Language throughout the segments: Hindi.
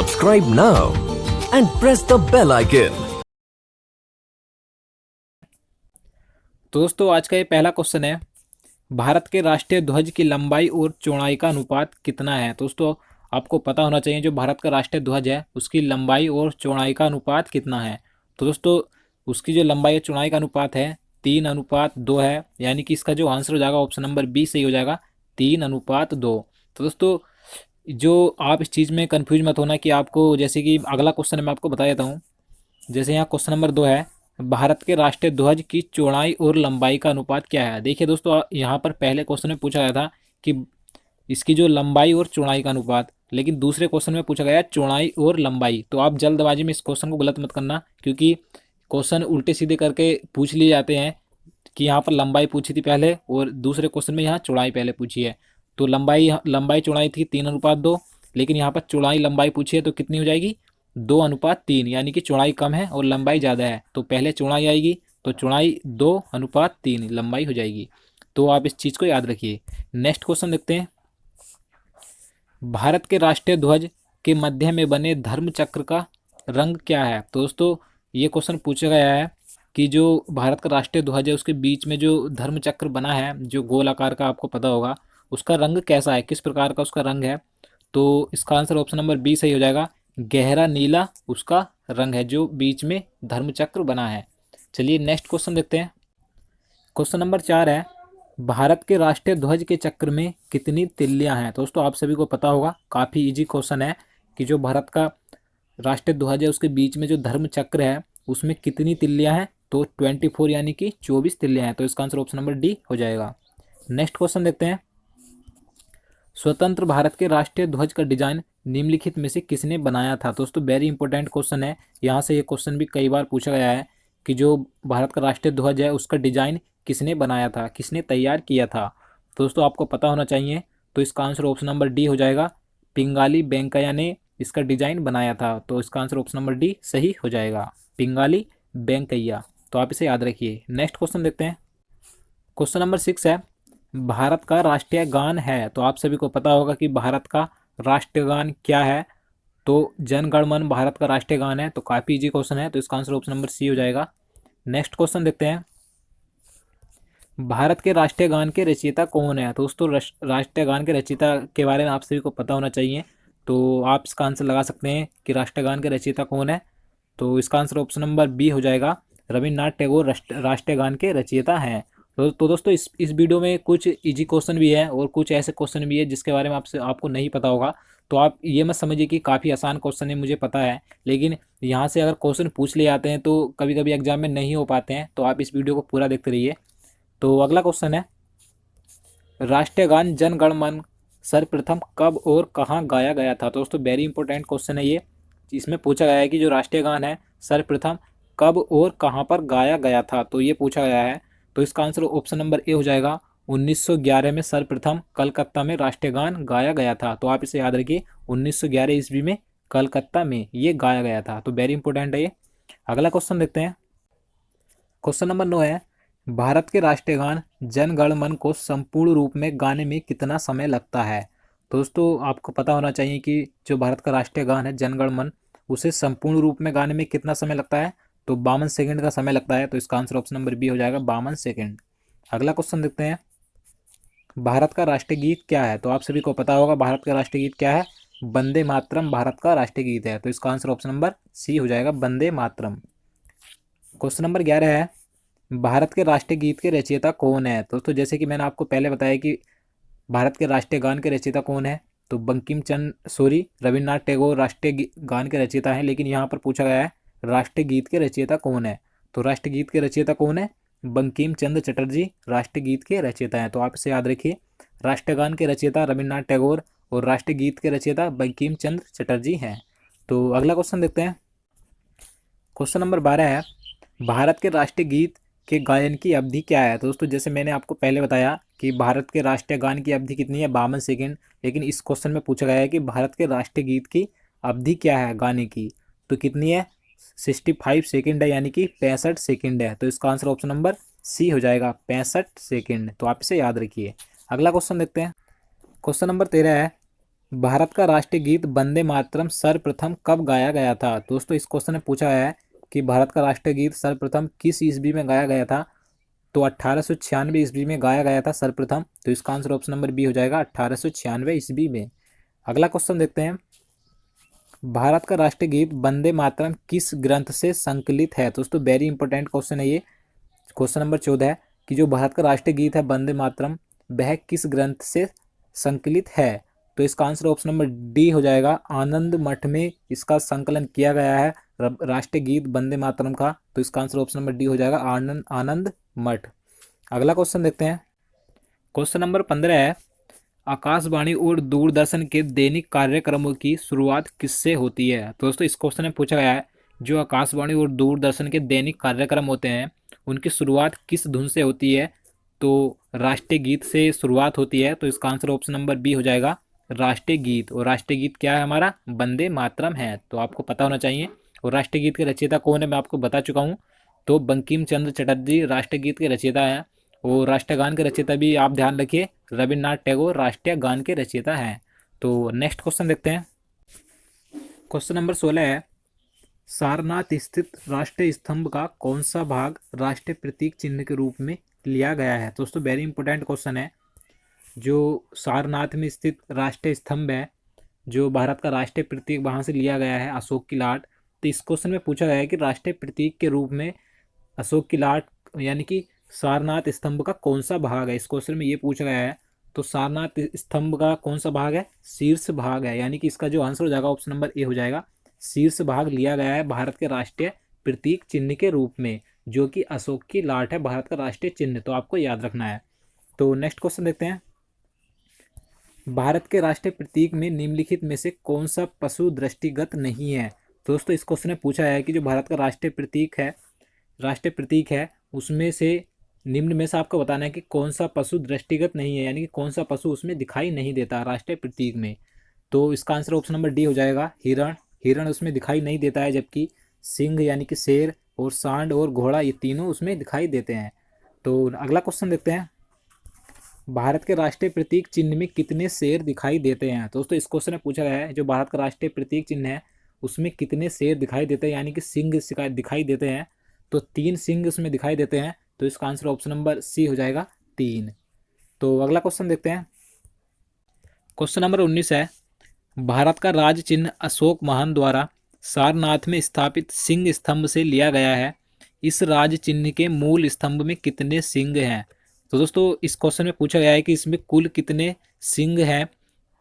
Subscribe now and press the bell icon. तो दोस्तों आज का ये पहला क्वेश्चन है, भारत के राष्ट्रीय ध्वज की लंबाई और चौड़ाई का अनुपात कितना है। तो दोस्तों आपको पता होना चाहिए जो भारत का राष्ट्रीय ध्वज है उसकी लंबाई और चौड़ाई का अनुपात कितना है। तो दोस्तों उसकी जो लंबाई और चौड़ाई का अनुपात है 3:2 है, यानी कि इसका जो आंसर हो जाएगा ऑप्शन नंबर बी सही हो जाएगा, 3:2। तो दोस्तों जो आप इस चीज़ में कंफ्यूज मत होना कि आपको, जैसे कि अगला क्वेश्चन मैं आपको बता देता हूँ। जैसे यहाँ क्वेश्चन नंबर 2 है, भारत के राष्ट्रीय ध्वज की चौड़ाई और लंबाई का अनुपात क्या है। देखिए दोस्तों यहाँ पर पहले क्वेश्चन में पूछा गया था कि इसकी जो लंबाई और चौड़ाई का अनुपात, लेकिन दूसरे क्वेश्चन में पूछा गया है चौड़ाई और लंबाई। तो आप जल्दबाजी में इस क्वेश्चन को गलत मत करना, क्योंकि क्वेश्चन उल्टे सीधे करके पूछ लिए जाते हैं कि यहाँ पर लंबाई पूछी थी पहले और दूसरे क्वेश्चन में यहाँ चौड़ाई पहले पूछी है। तो लंबाई लंबाई चौड़ाई थी 3:2, लेकिन यहाँ पर चौड़ाई लंबाई पूछी है तो कितनी हो जाएगी 2:3, यानी कि चौड़ाई कम है और लंबाई ज़्यादा है तो पहले चौड़ाई आएगी, तो चौड़ाई 2:3 लंबाई हो जाएगी। तो आप इस चीज़ को याद रखिए। नेक्स्ट क्वेश्चन देखते हैं, भारत के राष्ट्रीय ध्वज के मध्य में बने धर्म चक्र का रंग क्या है। तो दोस्तों ये क्वेश्चन पूछा गया है कि जो भारत का राष्ट्रीय ध्वज है उसके बीच में जो धर्म चक्र बना है जो गोल आकार का, आपको पता होगा उसका रंग कैसा है, किस प्रकार का उसका रंग है। तो इसका आंसर ऑप्शन नंबर बी सही हो जाएगा, गहरा नीला उसका रंग है जो बीच में धर्म चक्र बना है। चलिए नेक्स्ट क्वेश्चन देखते हैं। क्वेश्चन नंबर 4 है, भारत के राष्ट्रीय ध्वज के चक्र में कितनी तिल्लियां हैं। तो दोस्तों आप सभी को पता होगा, काफ़ी इजी क्वेश्चन है कि जो भारत का राष्ट्रीय ध्वज है उसके बीच में जो धर्म चक्र है उसमें कितनी तिल्लियां हैं। तो 24 यानी कि 24 तिल्लियां हैं। तो इसका आंसर ऑप्शन नंबर डी हो जाएगा। नेक्स्ट क्वेश्चन देखते हैं, स्वतंत्र भारत के राष्ट्रीय ध्वज का डिजाइन निम्नलिखित में से किसने बनाया था। दोस्तों वेरी इंपॉर्टेंट क्वेश्चन है, यहाँ से ये क्वेश्चन भी कई बार पूछा गया है कि जो भारत का राष्ट्रीय ध्वज है उसका डिजाइन किसने बनाया था, किसने तैयार किया था। दोस्तों आपको पता होना चाहिए। तो इसका आंसर ऑप्शन नंबर डी हो जाएगा, पिंगाली वेंकैया ने इसका डिजाइन बनाया था। तो इसका आंसर ऑप्शन नंबर डी सही हो जाएगा, पिंगाली वेंकैया। तो आप इसे याद रखिए। नेक्स्ट क्वेश्चन देखते हैं। क्वेश्चन नंबर 6 है, भारत का राष्ट्रीय गान है। तो आप सभी को पता होगा कि भारत का राष्ट्रीय गान क्या है। तो जन गण मन भारत का राष्ट्रीय गान है। तो काफ़ी इजी क्वेश्चन है, तो इसका आंसर ऑप्शन नंबर सी हो जाएगा। नेक्स्ट क्वेश्चन देखते हैं, भारत के राष्ट्रीय गान के रचयिता कौन है। तो दोस्तों राष्ट्रीय गान के रचयिता के बारे में आप सभी को पता होना चाहिए। तो आप इसका आंसर लगा सकते हैं कि राष्ट्रीय गान के रचयिता कौन है। तो इसका आंसर ऑप्शन नंबर बी हो जाएगा, रविन्द्रनाथ टैगोर राष्ट्रीय गान के रचयिता हैं। तो दोस्तों इस वीडियो में कुछ इजी क्वेश्चन भी है और कुछ ऐसे क्वेश्चन भी है जिसके बारे में आपको नहीं पता होगा। तो आप ये मत समझिए कि काफ़ी आसान क्वेश्चन है, मुझे पता है, लेकिन यहाँ से अगर क्वेश्चन पूछ लिए जाते हैं तो कभी कभी एग्जाम में नहीं हो पाते हैं। तो आप इस वीडियो को पूरा देखते रहिए। तो अगला क्वेश्चन है, राष्ट्रीय गान जन गण मन सर्वप्रथम कब और कहाँ गाया गया था। तो दोस्तों वेरी इंपॉर्टेंट क्वेश्चन है ये। इसमें पूछा गया है कि जो राष्ट्रीय गान है सर्वप्रथम कब और कहाँ पर गाया गया था, तो ये पूछा गया है। तो इसका आंसर ऑप्शन नंबर ए हो जाएगा, 1911 में सर्वप्रथम कलकत्ता में राष्ट्रीय गान गाया गया था। तो आप इसे याद रखिए, 1911 ईस्वी में कलकत्ता में ये गाया गया था। तो वेरी इंपॉर्टेंट है ये। अगला क्वेश्चन देखते हैं। क्वेश्चन नंबर 9 है, भारत के राष्ट्रीय गान जन गण मन को संपूर्ण रूप में गाने में कितना समय लगता है। दोस्तों आपको पता होना चाहिए कि जो भारत का राष्ट्रीय गान है जन गण मन, उसे संपूर्ण रूप में गाने में कितना समय लगता है। तो 52 सेकंड का समय लगता है। तो इसका आंसर ऑप्शन नंबर बी हो जाएगा, 52 सेकंड। अगला क्वेश्चन देखते हैं, भारत का राष्ट्रीय गीत क्या है। तो आप सभी को पता होगा भारत का राष्ट्रीय गीत क्या है, वंदे मातरम भारत का राष्ट्रीय गीत है। तो इसका आंसर ऑप्शन नंबर सी हो जाएगा, वंदे मातरम। क्वेश्चन नंबर 11 है, भारत के राष्ट्रीय गीत के रचयिता कौन है। दोस्तों जैसे कि मैंने आपको पहले बताया कि भारत के राष्ट्रीय गान के रचयिता कौन है, तो बंकिम चंद्र सॉरी रविन्द्रनाथ टैगोर राष्ट्रीय गान के रचयिता हैं। लेकिन यहाँ पर पूछा गया है राष्ट्रीय गीत के रचयिता कौन है। तो राष्ट्रीय गीत के रचयिता कौन है, बंकिम चंद्र चटर्जी राष्ट्रीय गीत के रचयिता हैं। तो आप इसे याद रखिए, राष्ट्रीय गान के रचयिता रविन्द्रनाथ टैगोर और राष्ट्रीय गीत के रचयिता बंकिम चंद्र चटर्जी हैं। तो अगला क्वेश्चन देखते हैं। क्वेश्चन नंबर 12 है, भारत के राष्ट्रीय गीत के गायन की अवधि क्या है। तो दोस्तों जैसे मैंने आपको पहले बताया कि भारत के राष्ट्रीय गान की अवधि कितनी है, 52 सेकंड। लेकिन इस क्वेश्चन में पूछा गया है कि भारत के राष्ट्रीय गीत की अवधि क्या है गाने की, तो कितनी है, 65 सेकंड है, यानी कि 65 सेकंड है। तो इसका आंसर ऑप्शन नंबर सी हो जाएगा, 65 सेकंड। तो आप इसे याद रखिए। अगला क्वेश्चन देखते हैं। क्वेश्चन नंबर 13 है, भारत का राष्ट्रीय गीत वंदे मातरम सर्वप्रथम कब गाया गया था? दोस्तों इस क्वेश्चन में पूछा गया है कि भारत का राष्ट्रीय गीत सर्वप्रथम किस ईस्वी में गाया गया था? तो 1896 ईस्वी में गाया गया था सर्वप्रथम। तो इसका आंसर ऑप्शन नंबर बी हो जाएगा, 1896 ईस्वी में। अगला क्वेश्चन देखते हैं, भारत का राष्ट्रीय गीत वंदे मातरम किस ग्रंथ से संकलित है? दोस्तों वेरी इंपॉर्टेंट क्वेश्चन है ये। क्वेश्चन नंबर 14 है कि जो भारत का राष्ट्रीय गीत है वंदे मातरम, वह किस ग्रंथ से संकलित है? तो इसका आंसर ऑप्शन नंबर डी हो जाएगा, आनंद मठ में इसका संकलन किया गया है राष्ट्रीय गीत वंदे मातरम का। तो इसका आंसर ऑप्शन नंबर डी हो जाएगा, आनंद मठ। अगला क्वेश्चन देखते हैं, क्वेश्चन नंबर 15 है, आकाशवाणी और दूरदर्शन के दैनिक कार्यक्रमों की शुरुआत किससे होती है? तो दोस्तों इस क्वेश्चन में पूछा गया है, जो आकाशवाणी और दूरदर्शन के दैनिक कार्यक्रम होते हैं उनकी शुरुआत किस धुन से होती है? तो राष्ट्रीय गीत से शुरुआत होती है। तो इसका आंसर ऑप्शन नंबर बी हो जाएगा, राष्ट्रीय गीत। और राष्ट्रीय गीत क्या है हमारा? वंदे मातरम है, तो आपको पता होना चाहिए। और राष्ट्रीय गीत के रचयिता कौन है मैं आपको बता चुका हूँ, तो बंकिम चंद्र चटर्जी राष्ट्रीय गीत के रचयिता हैं। और राष्ट्रगान के रचयिता भी आप ध्यान रखिए, रविन्द्रनाथ टैगोर राष्ट्रीय गान के रचयिता हैं। तो नेक्स्ट क्वेश्चन देखते हैं, क्वेश्चन नंबर 16 है, सारनाथ स्थित राष्ट्रीय स्तंभ का कौन सा भाग राष्ट्रीय प्रतीक चिन्ह के रूप में लिया गया है? दोस्तों वेरी इंपॉर्टेंट क्वेश्चन है, जो सारनाथ में स्थित राष्ट्रीय स्तंभ है, जो भारत का राष्ट्रीय प्रतीक वहाँ से लिया गया है, अशोक की लाट। तो इस क्वेश्चन में पूछा गया है कि राष्ट्रीय प्रतीक के रूप में अशोक की लाट यानी कि सारनाथ स्तंभ का कौन सा भाग है, इस क्वेश्चन में ये पूछा गया है। तो सारनाथ स्तंभ का कौन सा भाग है? शीर्ष भाग है, यानी कि इसका जो आंसर हो जाएगा ऑप्शन नंबर ए हो जाएगा, शीर्ष भाग लिया गया है भारत के राष्ट्रीय प्रतीक चिन्ह के रूप में, जो कि अशोक की लाट है भारत का राष्ट्रीय चिन्ह। तो आपको याद रखना है। तो नेक्स्ट क्वेश्चन देखते हैं, भारत के राष्ट्रीय प्रतीक में निम्नलिखित में से कौन सा पशु दृष्टिगत नहीं है? दोस्तों इस क्वेश्चन में पूछा है कि जो भारत का राष्ट्रीय प्रतीक है उसमें से निम्न में से आपको बताना है कि कौन सा पशु दृष्टिगत नहीं है, यानी कि कौन सा पशु उसमें दिखाई नहीं देता राष्ट्रीय प्रतीक में। तो इसका आंसर ऑप्शन नंबर डी हो जाएगा, हिरण उसमें दिखाई नहीं देता है, जबकि सिंह यानी कि शेर और सांड और घोड़ा ये तीनों उसमें दिखाई देते हैं। तो अगला क्वेश्चन देखते हैं, भारत के राष्ट्रीय प्रतीक चिन्ह में कितने शेर दिखाई देते हैं? दोस्तों इस क्वेश्चन में पूछा गया है, जो भारत का राष्ट्रीय प्रतीक चिन्ह है उसमें कितने शेर दिखाई देते हैं, यानी कि सिंह दिखाई देते हैं। तो 3 सिंह उसमें दिखाई देते हैं। तो इसका आंसर ऑप्शन नंबर सी हो जाएगा, 3। तो अगला क्वेश्चन देखते हैं, क्वेश्चन नंबर 19 है, भारत का राज चिन्ह अशोक महान द्वारा सारनाथ में स्थापित सिंह स्तंभ से लिया गया है। इस राज चिन्ह के मूल स्तंभ में कितने सिंह हैं? तो दोस्तों इस क्वेश्चन में पूछा गया है कि इसमें कुल कितने सिंह हैं?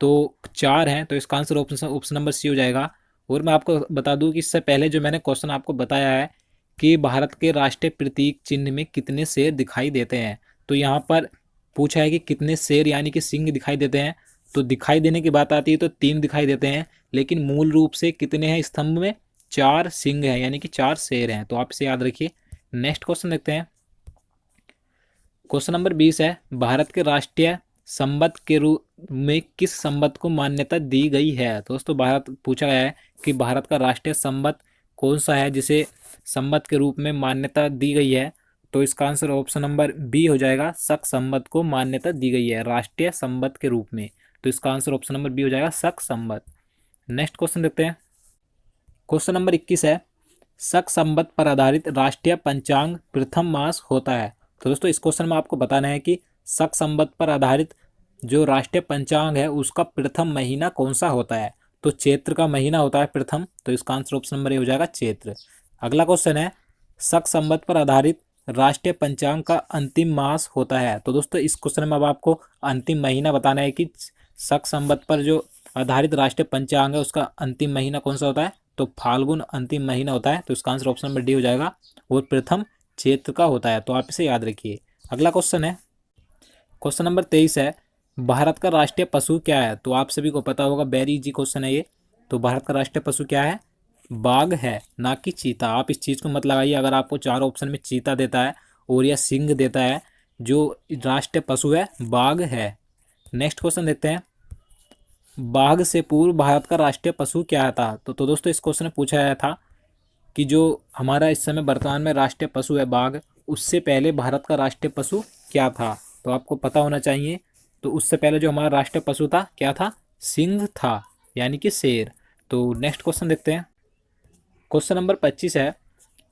तो 4 हैं। तो इसका आंसर ऑप्शन नंबर सी हो जाएगा। और मैं आपको बता दूं कि इससे पहले जो मैंने क्वेश्चन आपको बताया है कि भारत के राष्ट्रीय प्रतीक चिन्ह में कितने शेर दिखाई देते हैं, तो यहाँ पर पूछा है कि कितने शेर यानी कि सिंह दिखाई देते हैं। तो दिखाई देने की बात आती है तो 3 दिखाई देते हैं, लेकिन मूल रूप से कितने हैं स्तंभ में? 4 सिंह हैं, यानी कि 4 शेर हैं। तो आप इसे याद रखिए। नेक्स्ट क्वेश्चन देखते हैं, क्वेश्चन नंबर 20 है, भारत के राष्ट्रीय संबंध के रूप में किस संबंध को मान्यता दी गई है? दोस्तों भारत पूछा गया है कि भारत का राष्ट्रीय संबंध कौन सा है जिसे संबंध के रूप में मान्यता दी गई है? तो इसका आंसर ऑप्शन नंबर बी हो जाएगा, शक संबंध को मान्यता दी गई है राष्ट्रीय संबंध के रूप में। तो इसका आंसर ऑप्शन नंबर बी हो जाएगा, शक संबंध। नेक्स्ट क्वेश्चन देखते हैं, क्वेश्चन नंबर 21 है, शक संबंध पर आधारित राष्ट्रीय पंचांग प्रथम मास होता है। तो दोस्तों इस क्वेश्चन में आपको बताना है कि शक संबंध पर आधारित जो राष्ट्रीय पंचांग है उसका प्रथम महीना कौन सा होता है? तो चैत्र का महीना होता है प्रथम। तो इसका आंसर ऑप्शन नंबर ए हो जाएगा, चैत्र। अगला क्वेश्चन है, शक संबंध पर आधारित राष्ट्रीय पंचांग का अंतिम मास होता है। तो दोस्तों इस क्वेश्चन में अब आपको अंतिम महीना बताना है कि शक संबंध पर जो आधारित राष्ट्रीय पंचांग है उसका अंतिम महीना कौन सा होता है? तो फाल्गुन अंतिम महीना होता है। तो इसका आंसर ऑप्शन नंबर डी हो जाएगा, और प्रथम चैत्र का होता है। तो आप इसे याद रखिए। अगला क्वेश्चन है, क्वेश्चन नंबर 23 है, भारत का राष्ट्रीय पशु क्या है? तो आप सभी को पता होगा, वेरी इजी क्वेश्चन है ये। तो भारत का राष्ट्रीय पशु क्या है? बाघ है, ना कि चीता। आप इस चीज़ को मत लगाइए, अगर आपको 4 ऑप्शन में चीता देता है और या सिंह देता है, जो राष्ट्रीय पशु है बाघ है। नेक्स्ट क्वेश्चन देखते हैं, बाघ से पूर्व भारत का राष्ट्रीय पशु क्या था? तो दोस्तों इस क्वेश्चन में पूछा गया था कि जो हमारा इस समय वर्तमान में राष्ट्रीय पशु है बाघ, उससे पहले भारत का राष्ट्रीय पशु क्या था? तो आपको पता होना चाहिए। तो उससे पहले जो हमारा राष्ट्रीय पशु था क्या था? सिंह था, यानी कि शेर। तो नेक्स्ट क्वेश्चन देखते हैं। क्वेश्चन नंबर 25 है,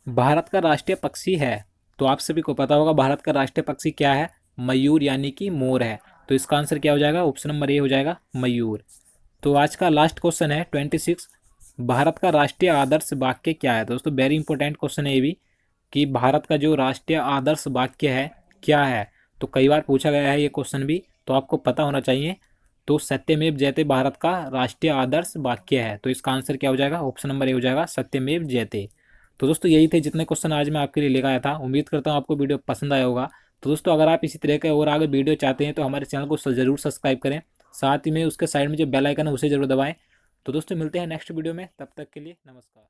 भारत का राष्ट्रीय पक्षी है। तो आप सभी को पता होगा भारत का राष्ट्रीय पक्षी क्या है, मयूर यानी कि मोर है। तो इसका आंसर क्या हो जाएगा, ऑप्शन नंबर ए हो जाएगा मयूर। तो आज का लास्ट क्वेश्चन है 26, भारत का राष्ट्रीय आदर्श वाक्य क्या है। दोस्तों वेरी इंपॉर्टेंट क्वेश्चन है ये भी, कि भारत का जो राष्ट्रीय आदर्श वाक्य है क्या है। तो कई बार पूछा गया है ये क्वेश्चन भी, तो आपको पता होना चाहिए। तो सत्यमेव जयते भारत का राष्ट्रीय आदर्श वाक्य है। तो इसका आंसर क्या हो जाएगा, ऑप्शन नंबर ए हो जाएगा सत्यमेव जयते। तो दोस्तों यही थे जितने क्वेश्चन आज मैं आपके लिए लेकर आया था। उम्मीद करता हूँ आपको वीडियो पसंद आया होगा। तो दोस्तों अगर आप इसी तरह के और आगे वीडियो चाहते हैं तो हमारे चैनल को ज़रूर सब्सक्राइब करें। साथ ही में उसके साइड में जो बेल आइकन है उसे जरूर दबाएं। तो दोस्तों मिलते हैं नेक्स्ट वीडियो में, तब तक के लिए नमस्कार।